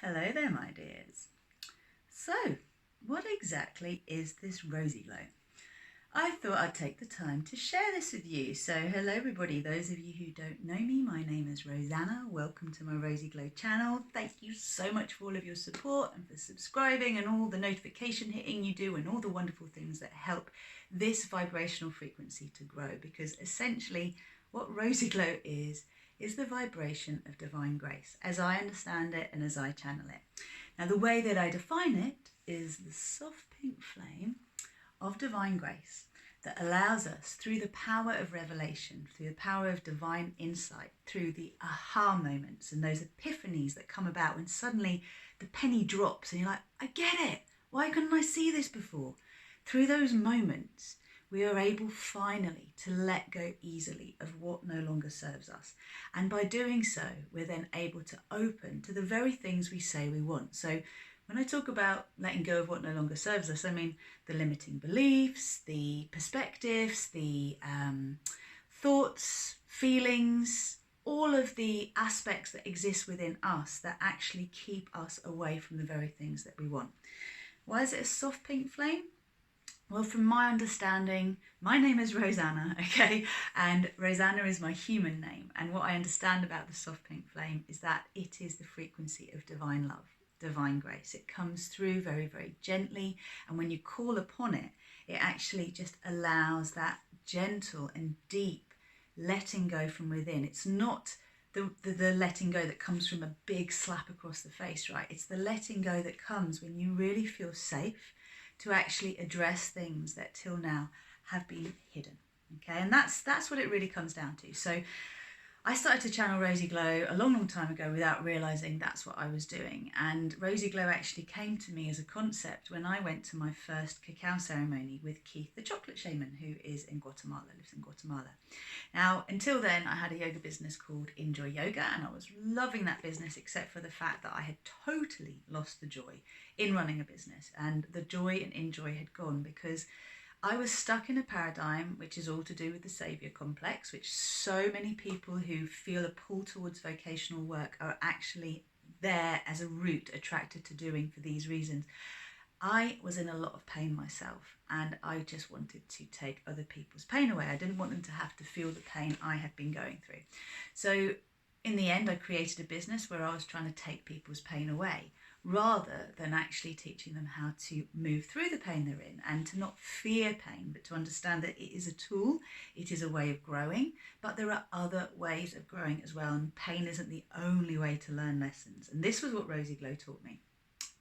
Hello there, my dears. So, what exactly is this RozyGlow? I thought I'd take the time to share this with you. So, hello everybody. Those of you who don't know me, my name is Rosanna. Welcome to my RozyGlow channel. Thank you so much for all of your support and for subscribing and all the notification hitting you do and all the wonderful things that help this vibrational frequency to grow, because essentially what RozyGlow is the vibration of divine grace, as I understand it and as I channel it. Now, the way that I define it is the soft pink flame of divine grace that allows us, through the power of revelation, through the power of divine insight, through the aha moments and those epiphanies that come about when suddenly the penny drops and you're like, I get it. Why couldn't I see this before? Through those moments, we are able finally to let go easily of what no longer serves us. And by doing so, we're then able to open to the very things we say we want. So when I talk about letting go of what no longer serves us, I mean the limiting beliefs, the perspectives, the thoughts, feelings, all of the aspects that exist within us that actually keep us away from the very things that we want. Why is it a soft pink flame? Well, from my understanding, my name is Rosanna, okay? And Rosanna is my human name. And what I understand about the soft pink flame is that it is the frequency of divine love, divine grace. It comes through very, very gently. And when you call upon it, it actually just allows that gentle and deep letting go from within. It's not the letting go that comes from a big slap across the face, right? It's the letting go that comes when you really feel safe to actually address things that till now have been hidden, okay? And that's what it really comes down to. So I started to channel RozyGlow a long, long time ago without realising that's what I was doing. And RozyGlow actually came to me as a concept when I went to my first cacao ceremony with Keith, the chocolate shaman, who is in Guatemala, lives in Guatemala. Now, until then, I had a yoga business called Enjoy Yoga, and I was loving that business, except for the fact that I had totally lost the joy in running a business. And the joy and enjoy had gone because I was stuck in a paradigm which is all to do with the saviour complex, which so many people who feel a pull towards vocational work are actually there as a route attracted to doing for these reasons. I was in a lot of pain myself, and I just wanted to take other people's pain away. I didn't want them to have to feel the pain I had been going through. So in the end, I created a business where I was trying to take people's pain away, rather than actually teaching them how to move through the pain they're in and to not fear pain, but to understand that it is a tool, it is a way of growing, but there are other ways of growing as well, and pain isn't the only way to learn lessons. And this was what RozyGlow taught me.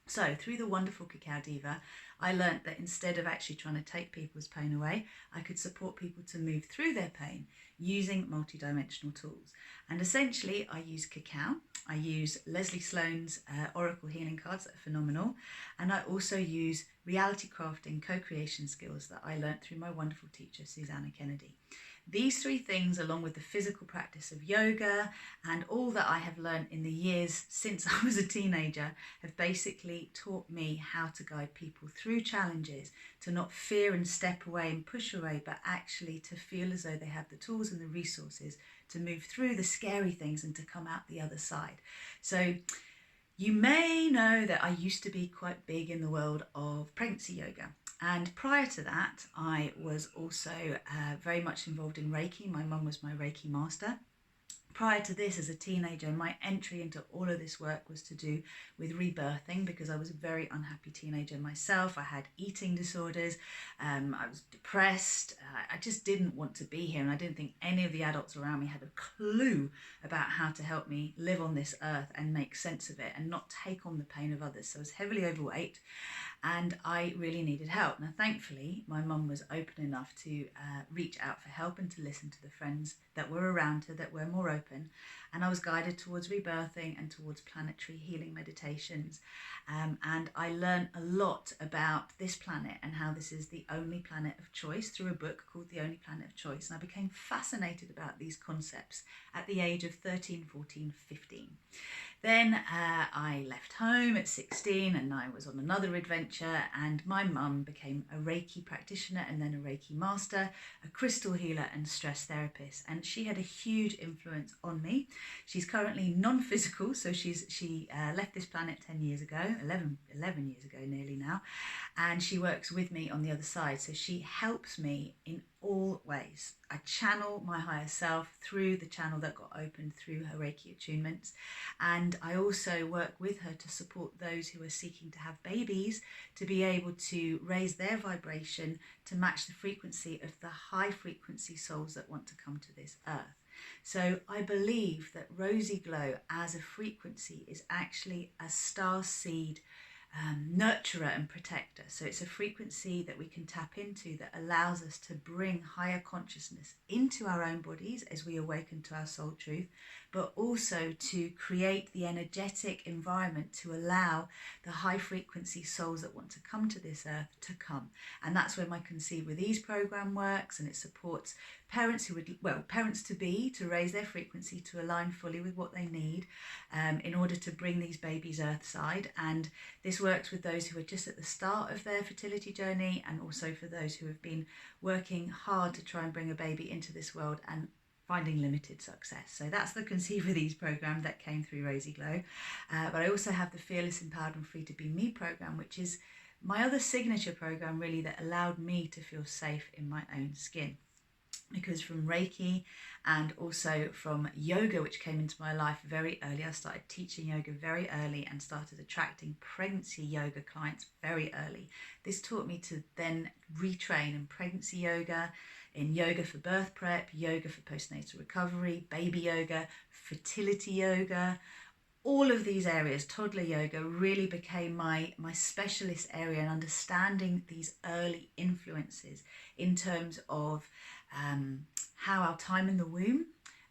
So through the wonderful Cacao Diva, I learnt that instead of actually trying to take people's pain away, I could support people to move through their pain using multidimensional tools. And essentially, I use cacao, I use Leslie Sloan's Oracle Healing cards that are phenomenal, and I also use reality crafting co-creation skills that I learnt through my wonderful teacher, Susanna Kennedy. These three things, along with the physical practice of yoga and all that I have learned in the years since I was a teenager, have basically taught me how to guide people through challenges, to not fear and step away and push away, but actually to feel as though they have the tools and the resources to move through the scary things and to come out the other side. So you may know that I used to be quite big in the world of pregnancy yoga. And prior to that, I was also very much involved in Reiki. My mum was my Reiki master. Prior to this, as a teenager, my entry into all of this work was to do with rebirthing, because I was a very unhappy teenager myself. I had eating disorders, I was depressed, I just didn't want to be here, and I didn't think any of the adults around me had a clue about how to help me live on this earth and make sense of it and not take on the pain of others. So I was heavily overweight, and I really needed help. Now, thankfully, my mum was open enough to reach out for help and to listen to the friends that were around her that were more open. And I was guided towards rebirthing and towards planetary healing meditations. And I learned a lot about this planet and how this is the only planet of choice through a book called The Only Planet of Choice. And I became fascinated about these concepts at the age of 13, 14, 15. Then I left home at 16 and I was on another adventure, and my mum became a Reiki practitioner and then a Reiki master, a crystal healer and stress therapist, and she had a huge influence on me. She's currently non-physical, so she left this planet 10 years ago, 11 years ago nearly now, and she works with me on the other side, so she helps me in all ways. I channel my higher self through the channel that got opened through her Reiki attunements, and I also work with her to support those who are seeking to have babies to be able to raise their vibration to match the frequency of the high frequency souls that want to come to this earth. So I believe that RozyGlow as a frequency is actually a star seed nurturer and protector. So it's a frequency that we can tap into that allows us to bring higher consciousness into our own bodies as we awaken to our soul truth, but also to create the energetic environment to allow the high frequency souls that want to come to this earth to come. And that's where my Conceive with Ease program works, and it supports parents who would, parents to be, to raise their frequency to align fully with what they need in order to bring these babies earthside. And this works with those who are just at the start of their fertility journey, and also for those who have been working hard to try and bring a baby into this world and finding limited success. So that's the Conceive with Ease program that came through RozyGlow. But I also have the Fearless, Empowered and Free to Be Me program, which is my other signature program really that allowed me to feel safe in my own skin. Because from Reiki and also from yoga, which came into my life very early, I started teaching yoga very early and started attracting pregnancy yoga clients very early. This taught me to then retrain in pregnancy yoga, in yoga for birth prep, yoga for postnatal recovery, baby yoga, fertility yoga. All of these areas, toddler yoga, really became my specialist area in understanding these early influences in terms of how our time in the womb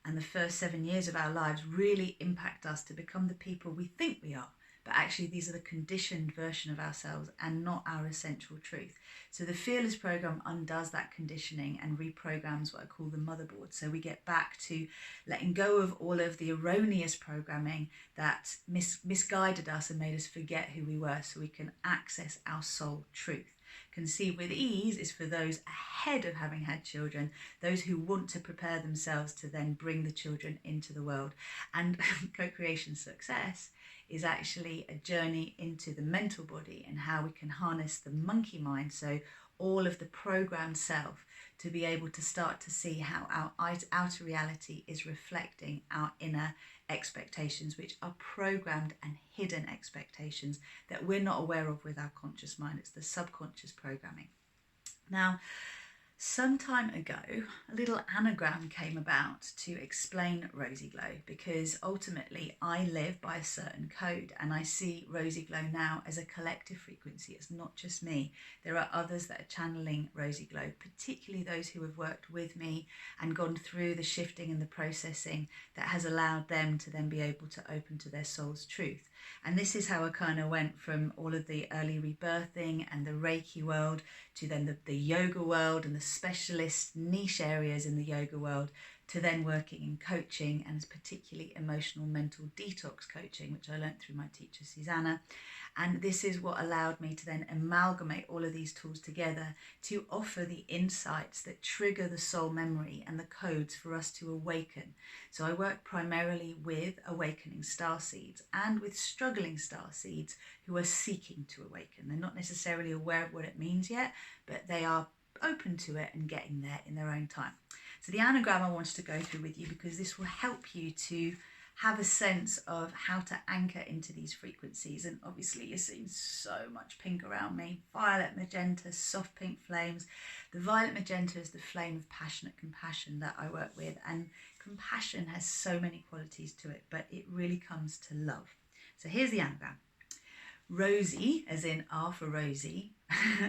and the first 7 years of our lives really impact us to become the people we think we are. But actually these are the conditioned version of ourselves and not our essential truth. So the Fearless program undoes that conditioning and reprograms what I call the motherboard. So we get back to letting go of all of the erroneous programming that misguided us and made us forget who we were, so we can access our soul truth. Conceive with Ease is for those ahead of having had children, those who want to prepare themselves to then bring the children into the world. And co-creation success is actually a journey into the mental body and how we can harness the monkey mind, so all of the programmed self, to be able to start to see how our outer reality is reflecting our inner expectations, which are programmed and hidden expectations that we're not aware of with our conscious mind. It's the subconscious programming. Now, some time ago, a little anagram came about to explain RozyGlow, because ultimately I live by a certain code, and I see RozyGlow now as a collective frequency. It's not just me. There are others that are channeling RozyGlow, particularly those who have worked with me and gone through the shifting and the processing that has allowed them to then be able to open to their soul's truth. And this is how I kind of went from all of the early rebirthing and the Reiki world to then the yoga world and the specialist niche areas in the yoga world, to then working in coaching, and particularly emotional mental detox coaching, which I learned through my teacher Susanna. And this is what allowed me to then amalgamate all of these tools together to offer the insights that trigger the soul memory and the codes for us to awaken. So I work primarily with awakening starseeds and with struggling starseeds who are seeking to awaken. They're not necessarily aware of what it means yet, but they are open to it and getting there in their own time. So the anagram I wanted to go through with you, because this will help you to have a sense of how to anchor into these frequencies. And obviously you're seeing so much pink around me: violet, magenta, soft pink flames. The violet magenta is the flame of passionate compassion that I work with, and compassion has so many qualities to it, but it really comes to love. So here's the anagram. Rozy, as in R for Rosie,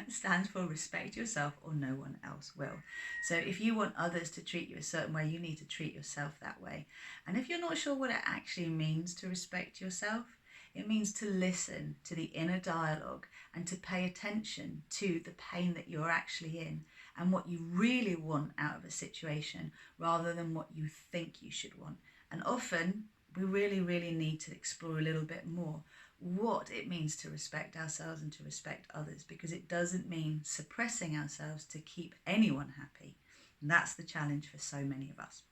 stands for respect yourself or no one else will. So if you want others to treat you a certain way, you need to treat yourself that way. And if you're not sure what it actually means to respect yourself, it means to listen to the inner dialogue and to pay attention to the pain that you're actually in and what you really want out of a situation, rather than what you think you should want. And often we really, really need to explore a little bit more what it means to respect ourselves and to respect others, because it doesn't mean suppressing ourselves to keep anyone happy. And that's the challenge for so many of us.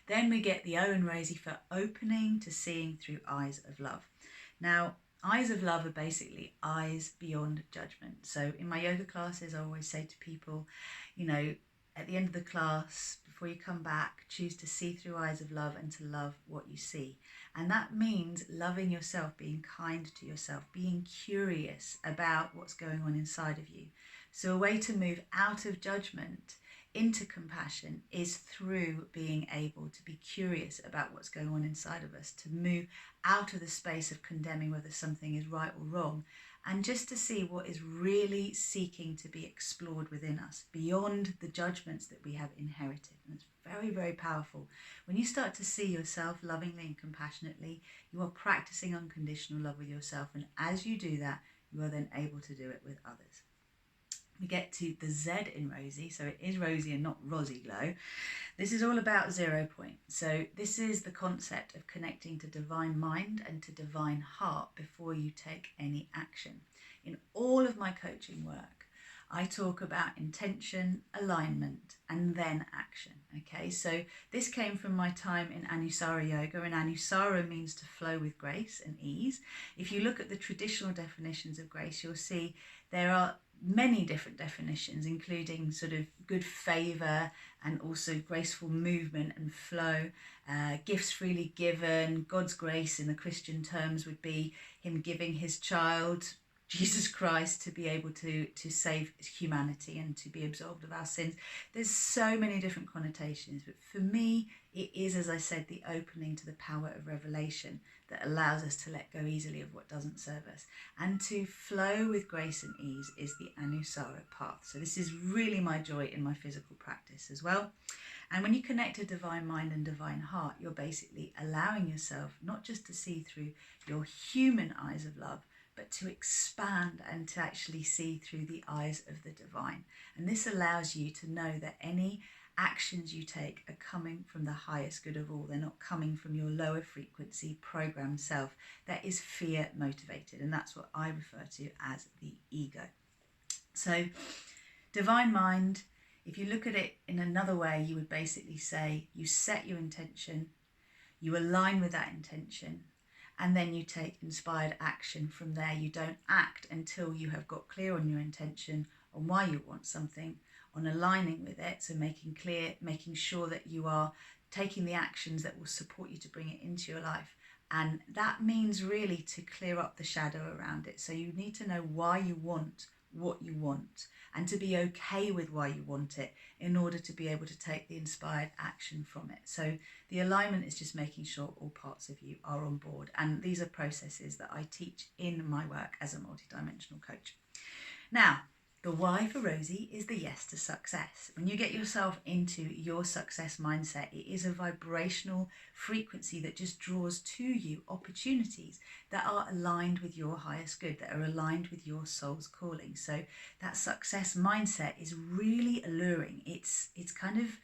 Then we get the O in Rosie for opening to seeing through eyes of love. Now, eyes of love are basically eyes beyond judgment. So in my yoga classes, I always say to people, you know, at the end of the class, before you come back, choose to see through eyes of love and to love what you see. And that means loving yourself, being kind to yourself, being curious about what's going on inside of you. So a way to move out of judgment into compassion is through being able to be curious about what's going on inside of us, to move out of the space of condemning whether something is right or wrong, and just to see what is really seeking to be explored within us beyond the judgments that we have inherited. And it's very, very powerful. When you start to see yourself lovingly and compassionately, you are practicing unconditional love with yourself. And as you do that, you are then able to do it with others. We get to the Z in Rosie, so it is Rosie and not RozyGlow. This is all about 0 point. So this is the concept of connecting to divine mind and to divine heart before you take any action. In all of my coaching work, I talk about intention, alignment, and then action. Okay, so this came from my time in Anusara yoga, and Anusara means to flow with grace and ease. If you look at the traditional definitions of grace, you'll see there are many different definitions, including sort of good favour and also graceful movement and flow, gifts freely given. God's grace in the Christian terms would be him giving his child, Jesus Christ, to be able to save humanity and to be absolved of our sins. There's so many different connotations, but for me, it is, as I said, the opening to the power of revelation that allows us to let go easily of what doesn't serve us. And to flow with grace and ease is the Anusara path. So this is really my joy in my physical practice as well. And when you connect to divine mind and divine heart, you're basically allowing yourself not just to see through your human eyes of love, but to expand and to actually see through the eyes of the divine. And this allows you to know that any actions you take are coming from the highest good of all. They're not coming from your lower frequency programmed self that is fear motivated. And that's what I refer to as the ego. So divine mind, if you look at it in another way, you would basically say you set your intention, you align with that intention, and then you take inspired action from there. You don't act until you have got clear on your intention, on why you want something, on aligning with it, so making clear, making sure that you are taking the actions that will support you to bring it into your life. And that means really to clear up the shadow around it. So you need to know why you want what you want and to be okay with why you want it in order to be able to take the inspired action from it. So the alignment is just making sure all parts of you are on board. And these are processes that I teach in my work as a multidimensional coach. Now, the Y for Rosie is the yes to success. When you get yourself into your success mindset, it is a vibrational frequency that just draws to you opportunities that are aligned with your highest good, that are aligned with your soul's calling. So that success mindset is really alluring. It's kind of,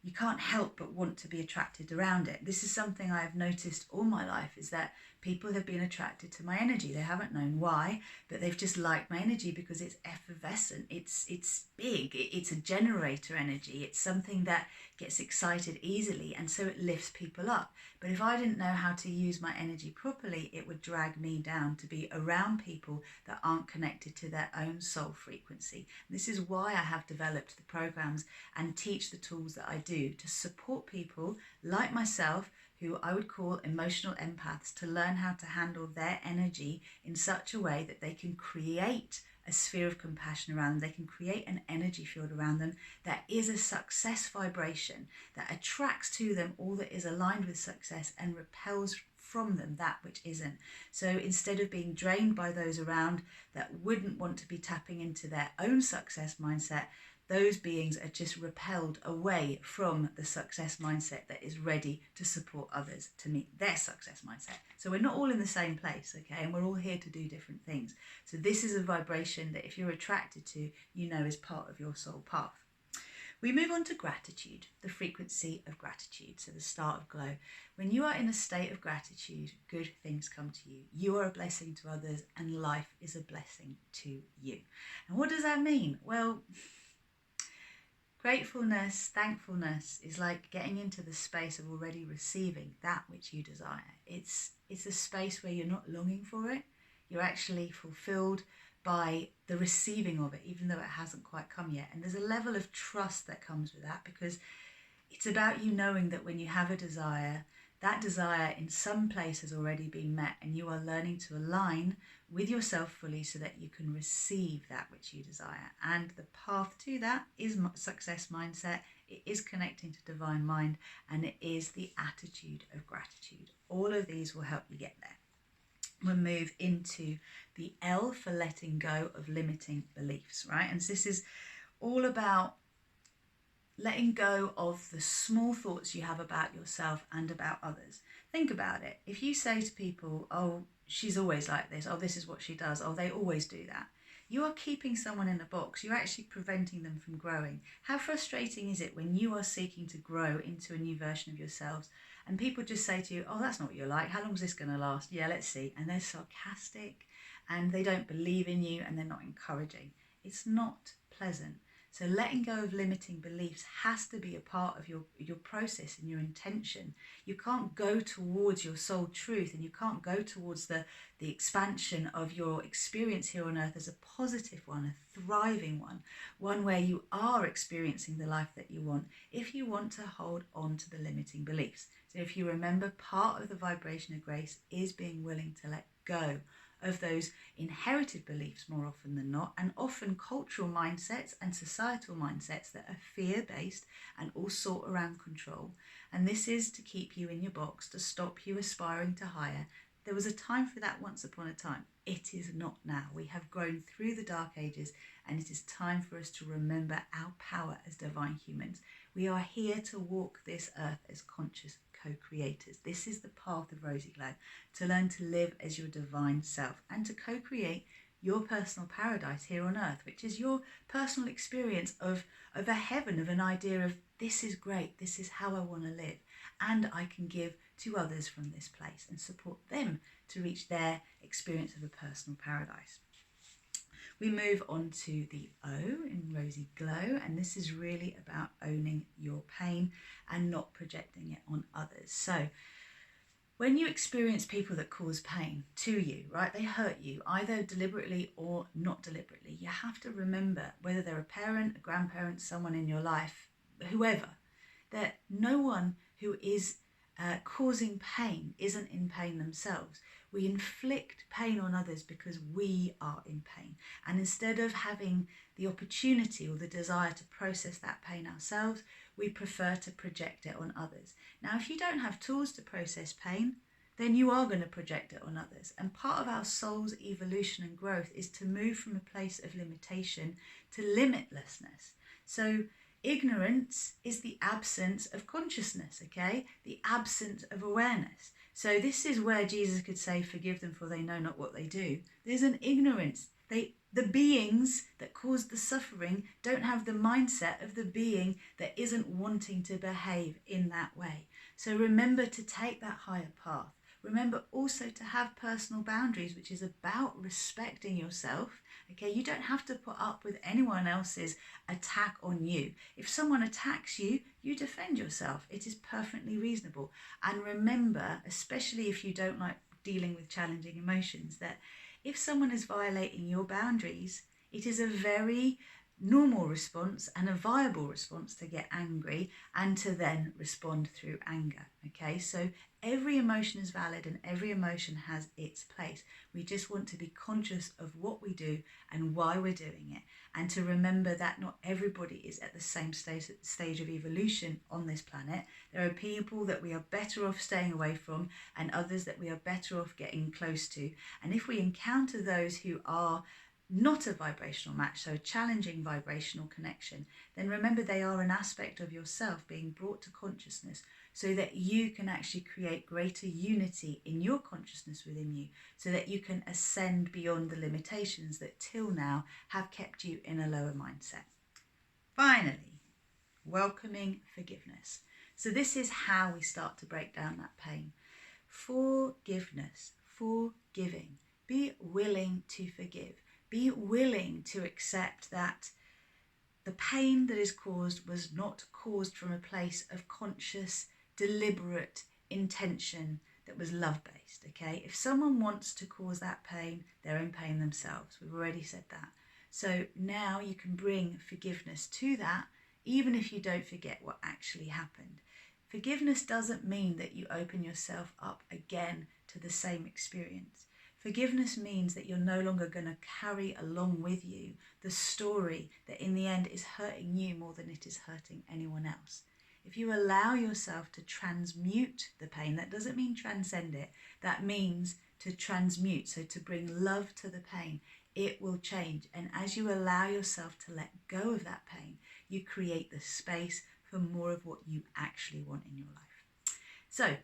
you can't help but want to be attracted around it. This is something I have noticed all my life, is that people have been attracted to my energy. They haven't known why, but they've just liked my energy because it's effervescent. It's big. It's a generator energy. It's something that gets excited easily, and so it lifts people up. But if I didn't know how to use my energy properly, it would drag me down to be around people that aren't connected to their own soul frequency. This is why I have developed the programs and teach the tools that I do to support people like myself, who I would call emotional empaths, to learn how to handle their energy in such a way that they can create a sphere of compassion around them. They can create an energy field around them that is a success vibration, that attracts to them all that is aligned with success and repels from them that which isn't. So instead of being drained by those around that wouldn't want to be tapping into their own success mindset, those beings are just repelled away from the success mindset that is ready to support others to meet their success mindset. So we're not all in the same place, okay? And we're all here to do different things. So this is a vibration that if you're attracted to, you know is part of your soul path. We move on to gratitude, the frequency of gratitude, so the start of glow. When you are in a state of gratitude, good things come to you. You are a blessing to others and life is a blessing to you. And what does that mean? Well, gratefulness, thankfulness is like getting into the space of already receiving that which you desire. It's a space where you're not longing for it. You're actually fulfilled by the receiving of it, even though it hasn't quite come yet. And there's a level of trust that comes with that, because it's about you knowing that when you have a desire, that desire in some place has already been met, and you are learning to align with yourself fully so that you can receive that which you desire. And the path to that is success mindset. It is connecting to divine mind, and it is the attitude of gratitude. All of these will help you get there. We'll move into the L for letting go of limiting beliefs, right? And this is all about letting go of the small thoughts you have about yourself and about others. Think about it. If you say to people, oh, she's always like this, oh, this is what she does, oh, they always do that, you are keeping someone in a box. You're actually preventing them from growing. How frustrating is it when you are seeking to grow into a new version of yourselves and people just say to you, oh, that's not what you're like. How long is this going to last? Yeah, let's see. And they're sarcastic and they don't believe in you and they're not encouraging. It's not pleasant. So letting go of limiting beliefs has to be a part of your process and your intention. You can't go towards your soul truth, and you can't go towards the expansion of your experience here on earth as a positive one, a thriving one where you are experiencing the life that you want, if you want to hold on to the limiting beliefs. So if you remember, part of the vibration of grace is being willing to let go of those inherited beliefs more often than not, and often cultural mindsets and societal mindsets that are fear-based and all sort around control. And this is to keep you in your box, to stop you aspiring to higher. There was a time for that once upon a time. It is not now. We have grown through the dark ages, and it is time for us to remember our power as divine humans. We are here to walk this earth as conscious co-creators. This is the path of RozyGlow, to learn to live as your divine self and to co-create your personal paradise here on earth, which is your personal experience of a heaven, of an idea of this is great, this is how I want to live, and I can give to others from this place and support them to reach their experience of a personal paradise. We move on to the O in RozyGlow, and this is really about owning your pain and not projecting it on others. So when you experience people that cause pain to you, right, they hurt you either deliberately or not deliberately, you have to remember, whether they're a parent, a grandparent, someone in your life, whoever, that no one who is causing pain isn't in pain themselves. We inflict pain on others because we are in pain. And instead of having the opportunity or the desire to process that pain ourselves, we prefer to project it on others. Now, if you don't have tools to process pain, then you are going to project it on others. And part of our soul's evolution and growth is to move from a place of limitation to limitlessness. So ignorance is the absence of consciousness, okay? The absence of awareness. So this is where Jesus could say, forgive them for they know not what they do. There's an ignorance. The beings that cause the suffering don't have the mindset of the being that isn't wanting to behave in that way. So remember to take that higher path. Remember also to have personal boundaries, which is about respecting yourself. Okay, you don't have to put up with anyone else's attack on you. If someone attacks you, you defend yourself. It is perfectly reasonable. And remember, especially if you don't like dealing with challenging emotions, that if someone is violating your boundaries, it is a very normal response and a viable response to get angry and to then respond through anger. Okay, so every emotion is valid and every emotion has its place. We just want to be conscious of what we do and why we're doing it, and to remember that not everybody is at the same stage of evolution on this planet. There are people that we are better off staying away from and others that we are better off getting close to. And if we encounter those who are not a vibrational match, so a challenging vibrational connection, then remember they are an aspect of yourself being brought to consciousness so that you can actually create greater unity in your consciousness within you, so that you can ascend beyond the limitations that till now have kept you in a lower mindset. Finally, welcoming forgiveness. So this is how we start to break down that pain. Forgiveness, forgiving. Be willing to forgive. Be willing to accept that the pain that is caused was not caused from a place of conscious, deliberate intention that was love-based, okay? If someone wants to cause that pain, they're in pain themselves. We've already said that. So now you can bring forgiveness to that, even if you don't forget what actually happened. Forgiveness doesn't mean that you open yourself up again to the same experience. Forgiveness means that you're no longer going to carry along with you the story that in the end is hurting you more than it is hurting anyone else. If you allow yourself to transmute the pain, that doesn't mean transcend it, that means to transmute, so to bring love to the pain, it will change. And as you allow yourself to let go of that pain, you create the space for more of what you actually want in your life. So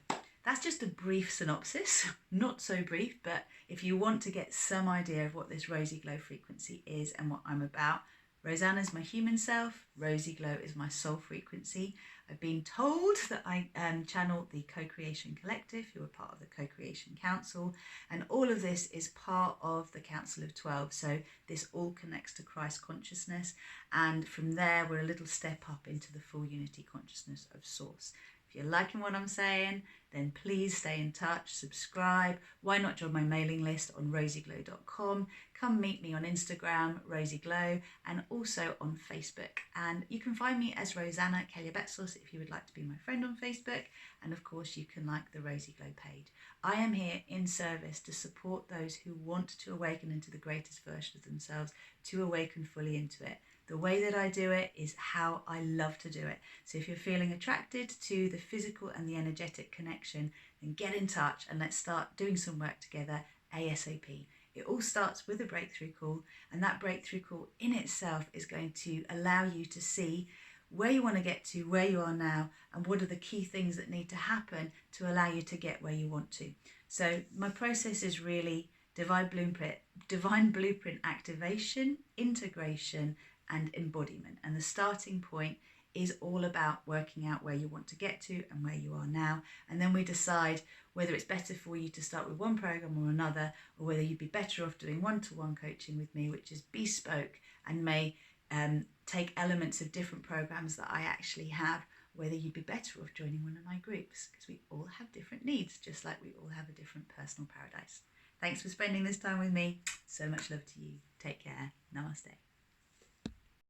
that's just a brief synopsis, not so brief, but if you want to get some idea of what this RozyGlow frequency is and what I'm about, Rosanna's my human self, RozyGlow is my soul frequency. I've been told that I channel the Co-Creation Collective, who are part of the Co-Creation Council, and all of this is part of the Council of 12, so this all connects to Christ consciousness, and from there we're a little step up into the full unity consciousness of Source. If you're liking what I'm saying, then please stay in touch, subscribe. Why not join my mailing list on rozyglow.com? Come meet me on Instagram, RozyGlow, and also on Facebook. And you can find me as Rosanna Keliabetsos if you would like to be my friend on Facebook. And of course, you can like the RozyGlow page. I am here in service to support those who want to awaken into the greatest version of themselves, to awaken fully into it. The way that I do it is how I love to do it. So if you're feeling attracted to the physical and the energetic connection, then get in touch and let's start doing some work together ASAP. It all starts with a breakthrough call, and that breakthrough call in itself is going to allow you to see where you want to get to, where you are now, and what are the key things that need to happen to allow you to get where you want to. So my process is really divine blueprint activation, integration, and embodiment. And the starting point is all about working out where you want to get to and where you are now. And then we decide whether it's better for you to start with one program or another, or whether you'd be better off doing one-to-one coaching with me, which is bespoke and may take elements of different programs that I actually have, whether you'd be better off joining one of my groups, because we all have different needs, just like we all have a different personal paradise. Thanks for spending this time with me. So much love to you. Take care. Namaste.